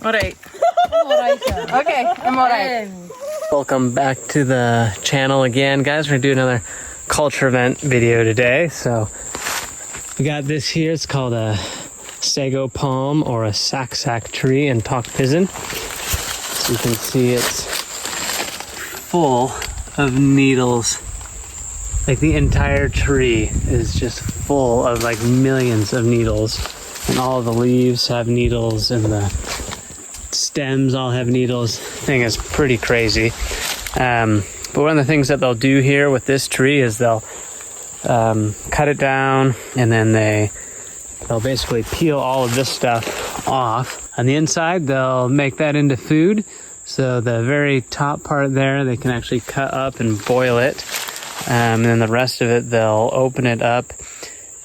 Alright. Okay, I'm alright. Welcome back to the channel again, guys. We're gonna do another culture event video today. So we got this here. It's called a Sago Palm or a Saksak tree in Tok Pisin. So you can see it's full of needles. Like the entire tree is just full of like millions of needles, and all of the leaves have needles and the stems all have needles. Thing is pretty crazy. But one of the things that they'll do here with this tree is they'll cut it down, and then they'll basically peel all of this stuff off. On the inside, they'll make that into food. So the very top part there, they can actually cut up and boil it. And then the rest of it, they'll open it up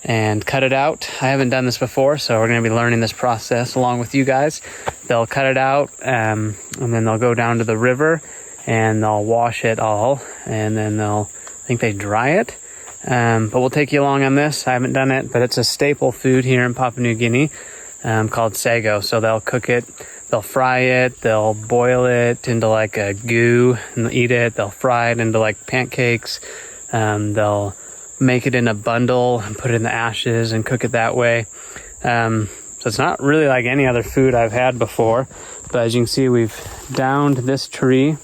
and cut it out. I haven't done this before, so we're going to be learning this process along with you guys. They'll cut it out, and then they'll go down to the river and they'll wash it all, and then I think they dry it. But we'll take you along on this. I haven't done it, but it's a staple food here in Papua New Guinea, called sago. So they'll cook it, they'll fry it, they'll boil it into like a goo and they'll eat it. They'll fry it into like pancakes. They'll make it in a bundle and put it in the ashes and cook it that way. So it's not really like any other food I've had before, but as you can see, we've downed this tree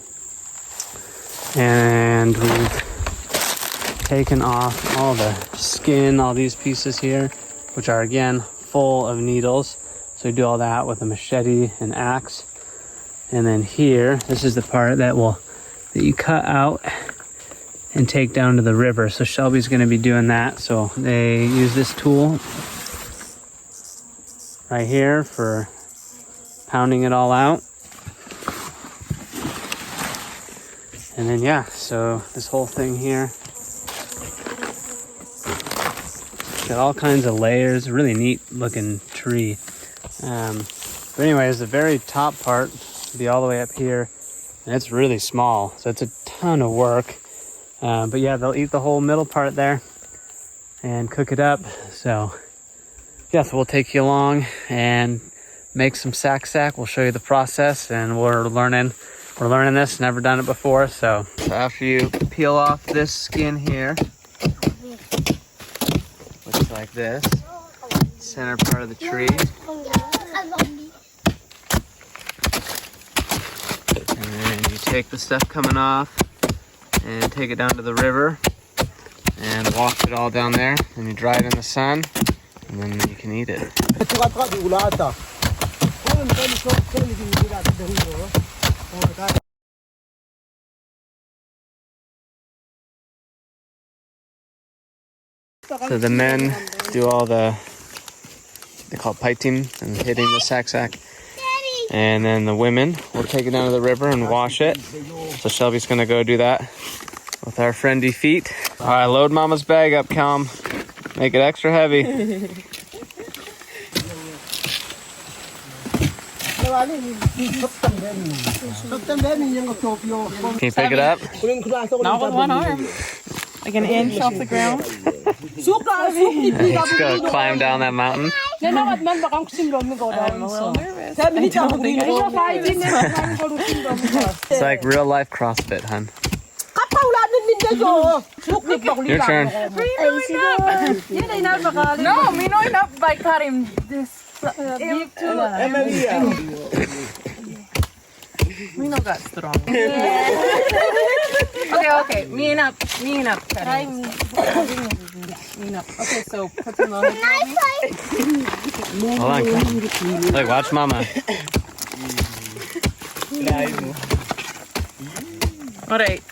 and we've taken off all the skin, all these pieces here, which are again full of needles. So we do all that with a machete and axe. And then here, this is the part that you cut out and take down to the river. So Shelby's going to be doing that. So they use this tool right here for pounding it all out. And then yeah, so this whole thing here, got all kinds of layers. Really neat looking tree. But anyways, the very top part will be all the way up here, and it's really small, so it's a ton of work. But yeah, they'll eat the whole middle part there and cook it up. So yeah, so we'll take you along and make some saksak. We'll show you the process, and we're learning this, never done it before. So after you peel off this skin here, looks like this, center part of the tree. And then you take the stuff coming off and take it down to the river and wash it all down there, and you dry it in the sun, and then you can eat it. So the men do all they call it paitim, and hitting the saksak. And then the women will take it down to the river and wash it. So Shelby's gonna go do that with our friendly feet. All right, load Mama's bag up, Calm. Make it extra heavy. Can you pick it up? Not with one arm. Like an inch off the ground. Let's go climb down that mountain. I'm a little nervous. I don't think I should. It's like real life CrossFit, hun. Your turn. No, me no enough by Karim. This deep we no got strong. Okay. Me enough. Karim. Me enough. Okay, so put some on. Hold on. Look, watch Mama. Alright.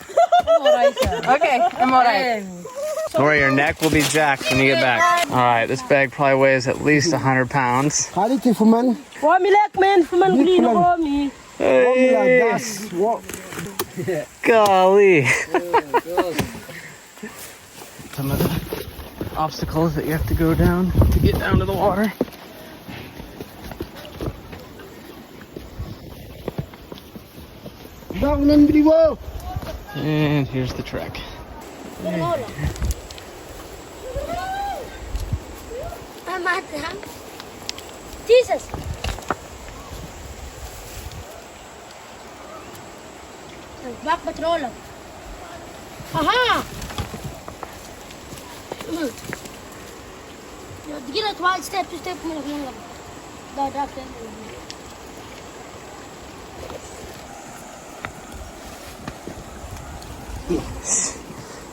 Okay, I'm alright. Don't worry, your neck will be jacked when you get back. All right, this bag probably weighs at least 100 pounds. Hey. Golly. Some of the obstacles that you have to go down to get down to the water. And here's the trek. Jesus. Back patrol. Aha! Begin at one step to step.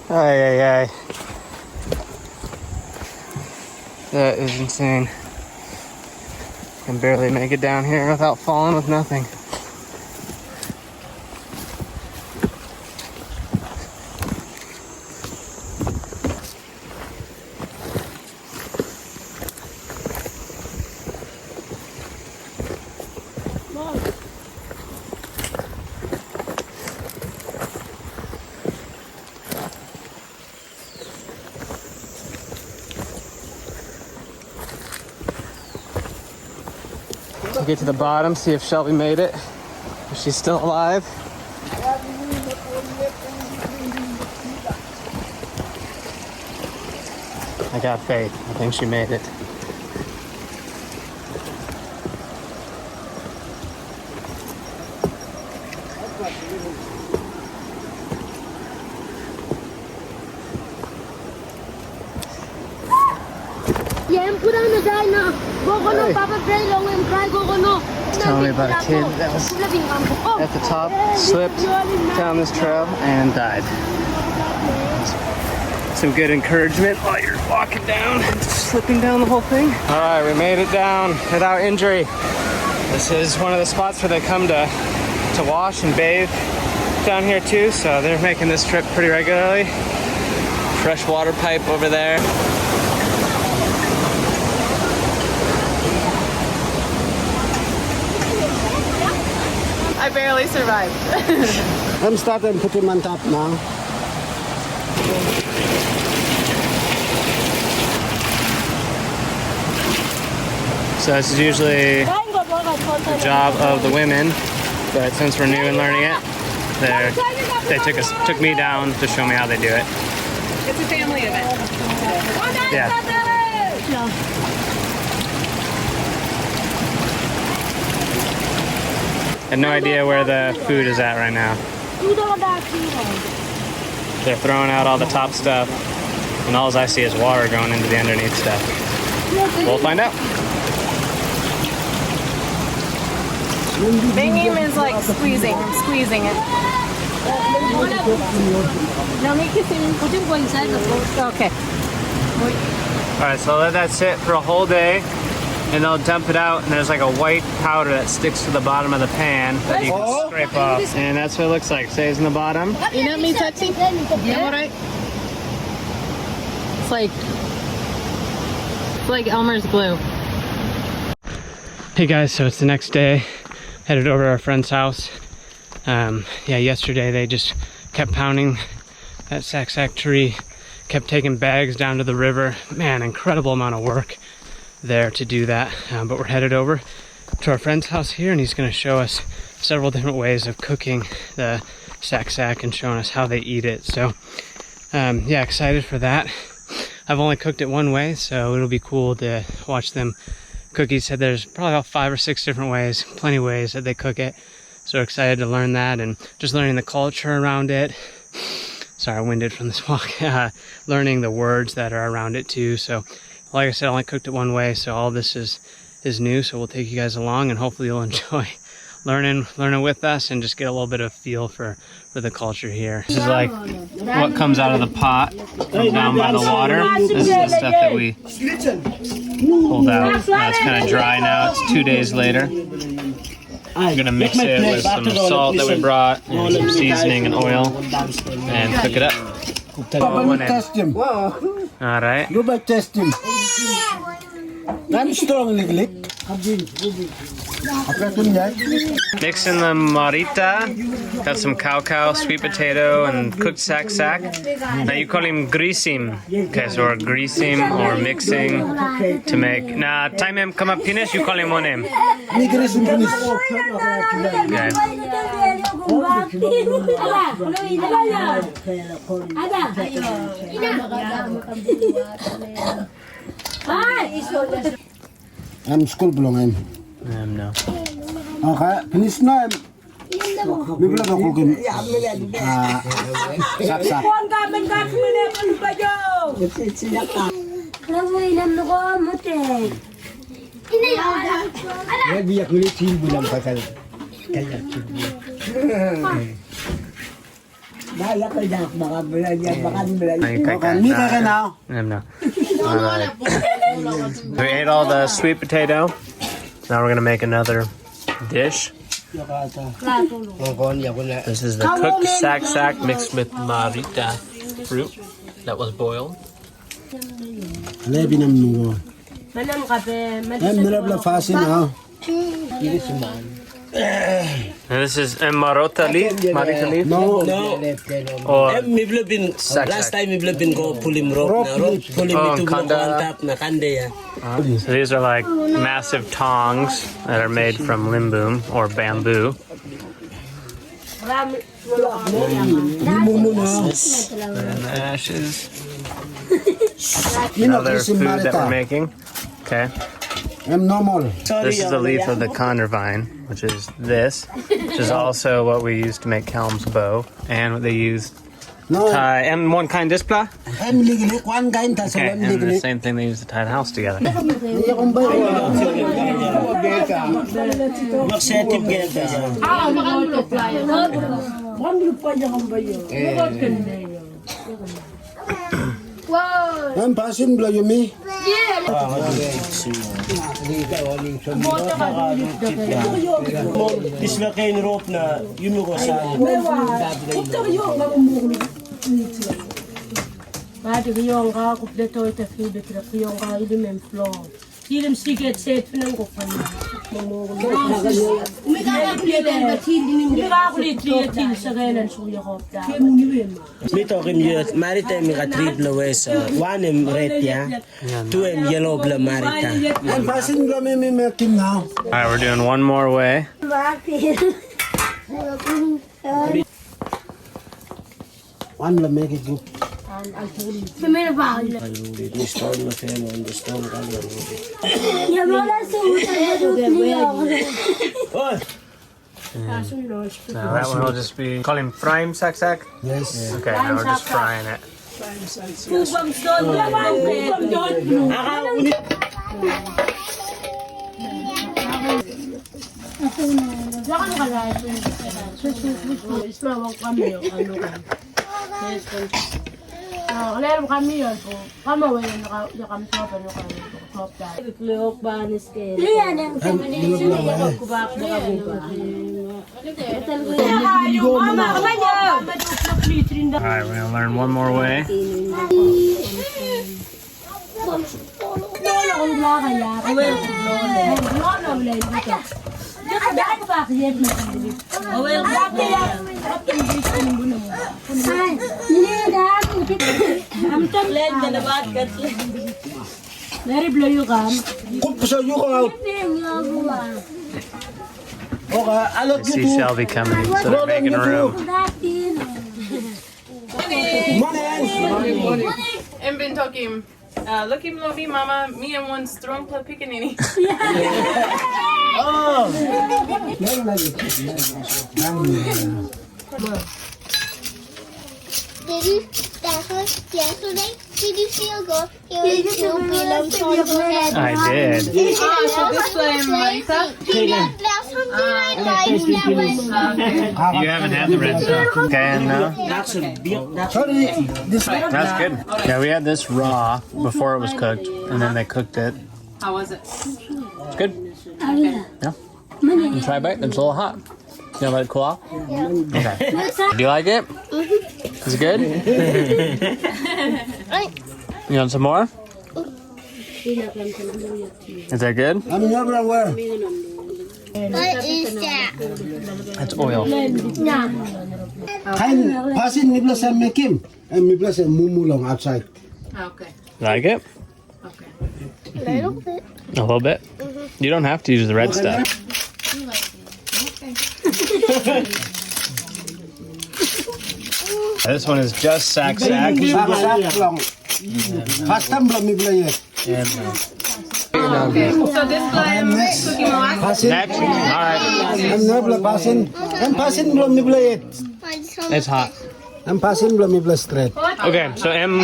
Ay, ay, ay. That is insane. Can barely make it down here without falling with nothing. We'll get to the bottom, see if Shelby made it. If she's still alive. I got faith. I think she made it. Telling me about a kid that was at the top, slipped down this trail, and died. Some good encouragement while you're walking down and slipping down the whole thing. All right, we made it down without injury. This is one of the spots where they come to wash and bathe down here too, so they're making this trip pretty regularly. Fresh water pipe over there. I barely survived. I'm starting to put him on top now. So this is usually the job of the women, but since we're new and learning it, they took me down to show me how they do it. It's a family event. Yeah. I had no idea where the food is at right now. They're throwing out all the top stuff, and all I see is water going into the underneath stuff. We'll find out. Banging is like squeezing. I'm squeezing it. Okay. Alright, so I'll let that sit for a whole day, and they'll dump it out, and there's like a white powder that sticks to the bottom of the pan that you can scrape off. And that's what it looks like. Stays in the bottom. You know me touching? Yeah, all right. It's like Elmer's glue. Hey guys, so it's the next day. Headed over to our friend's house. Yeah, yesterday they just kept pounding that Saksak tree, kept taking bags down to the river. Man, incredible amount of work there to do that. But we're headed over to our friend's house here, and he's going to show us several different ways of cooking the Saksak and showing us how they eat it. So yeah, excited for that. I've only cooked it one way, so it'll be cool to watch them cook. He said there's probably about 5 or 6 different ways, plenty of ways that they cook it. So excited to learn that, and just learning the culture around it. Sorry, I'm winded from this walk. Learning the words that are around it too. So like I said, I only cooked it one way, so all this is new. So we'll take you guys along, and hopefully you'll enjoy learning with us and just get a little bit of feel for the culture here. This is like what comes out of the pot down by the water. This is the stuff that we pulled out. It's kind of dry now. It's 2 days later. We're gonna mix it with some salt that we brought, and some seasoning and oil, and cook it up. Test him. All right. Go back, test him. I'm strong, lick. Mix in the marita, got some cow, sweet potato, and cooked saksak. Now you call him grisim. Okay, so we're grisim or mixing to make. Now, time him come up finish, you call him one name. School belong No. Okay, finish na mi bla ko kin. Saksak. Biyak ni til bulan pasal. Kaya til. Bala ko dak baka bulan yan baka bulan. Ni ka now. No. Alright. We ate all the sweet potato. Now we're gonna make another dish. This is the cooked saksak mixed with marita fruit that was boiled. Lebinam nugo. Manam kape. Nilabla fasin ha. And this is marita leaf. Marita leaf. No. Or Last time we've been go pull him rope pull him to kanda. na kande ya. So these are like massive tongs that are made from limbum or bamboo. And the ashes. Another food that we're making. Okay. I'm normal. This is the leaf of the condor vine, which is this, which is also what we use to make Helm's bow, and what they use tie, and one kind displa. I'm legally one kind of Okay, and the same thing they use to tie the house together. I'm passing below you me. Dislocate rope na yun ko sa Mati kiyong ka kupleto ito fibe kira kiyong ka ilim flow. Ilim siget set pinang ko pa. Me talking you maritime mi ka triple west one em red ya two em yellow bla marita. I'm passing below me making now. Alright, we're doing one more way. One will make it good. Now that one will just be, call him frying saksak? Yes. Okay, now we're just frying it. Alright, we're gonna learn one more way. I see Shelby coming, so they're making a room. En been talking. Look him love mama, me and one strong plug pickaninny. Did you yesterday? Did you feel good? He was so big. I did. So this time, Marita? You haven't had the red stuff. Okay, no? Sorry, this That's good. Yeah, we had this raw before it was cooked, and then they cooked it. How was it? It's good. Yeah. You try a bite? It's a little hot. You gonna let it cool off? Okay. Do you like it? Is it good? You want some more? Is that good? I'm never aware. What is that? That's oil. Kind passing me plus and make him and me plus and mumu long outside. Okay. Like it? Okay. A little bit. A little bit? You don't have to use the red stuff. This one is just saksak. Saksak long. First time me play it. And Okay. So this time cooking my Next. All right. I'm not passing. I'm passing belum ni blade. It's hot. I'm passing belum ni blade straight. Okay, so M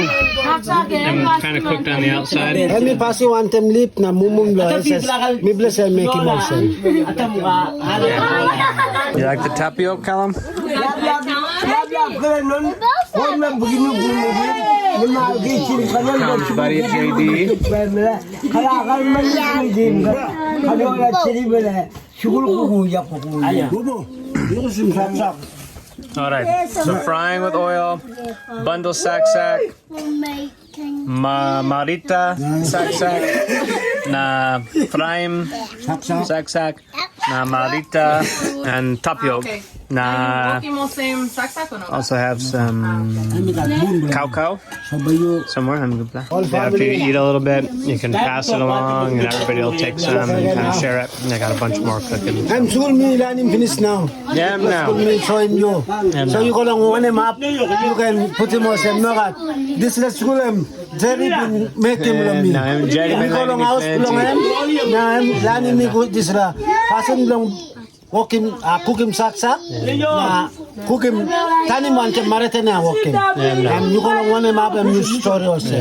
kind of cooked on the outside. Kami passing one time lip na mumum blade. Mi blade saya make him also. You like the tapioca, Callum? Callum's buddy JD. All right, so frying with oil, bundle saksak, marita saksak, na frying saksak, na marita, and tapioca. Na saksak or no? also have some cow somewhere. After you eat a little bit, you can pass it along, and everybody will take some and kind of share it. And I got a bunch more cooking. I'm sure me learning finish now. Yeah, now. Me showing you. So you gonna one him up. You can put him on some nugget. This is school him. Jerry been make him long me. You go long house long him. Now I'm learning me good this la. Passing long. Walking, cooking saksak, na cooking tani man ke marete na walking. You gonna want him up and you story also.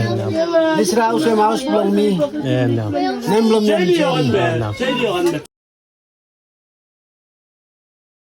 This house him house belong me. Name belong me.